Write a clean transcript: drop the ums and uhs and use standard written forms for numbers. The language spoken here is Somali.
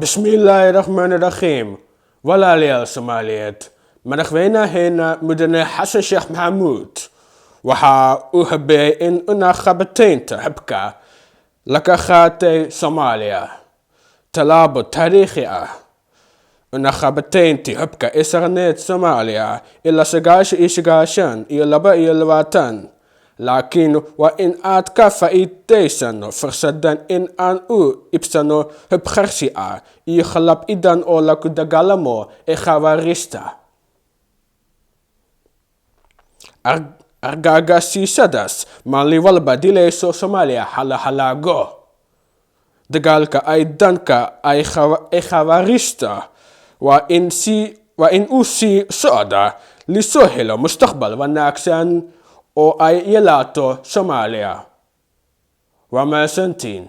Bismillahirrahmanirrahim. Walaalayaal Soomaaliyeed, madaxweynaheena mudane xasan sheekh maxamuud waxa uu habeeyay in cunaqabataynta hubka laga qaatay Soomaaliya tallaabo taariikhi ah. Cunaqabatayntii hubka ee saarneyd Soomaaliya ilaa 1922 laakiin waa in aad ka faa'iidaysano fursadan in aan u iibsano hub qarshi ah iyo qalab ciidan oo lagu dagaalamo ee khawaarijta. Argagixisadaas maalin walba dilayso Soomaaliya halaago. Dagaalka ay danka ay khawaarijta waa in uu sii socda lisoo helo mustaqbal wanaagsan oo ay yeelato Soomaaliya. Waa mahadsantiin.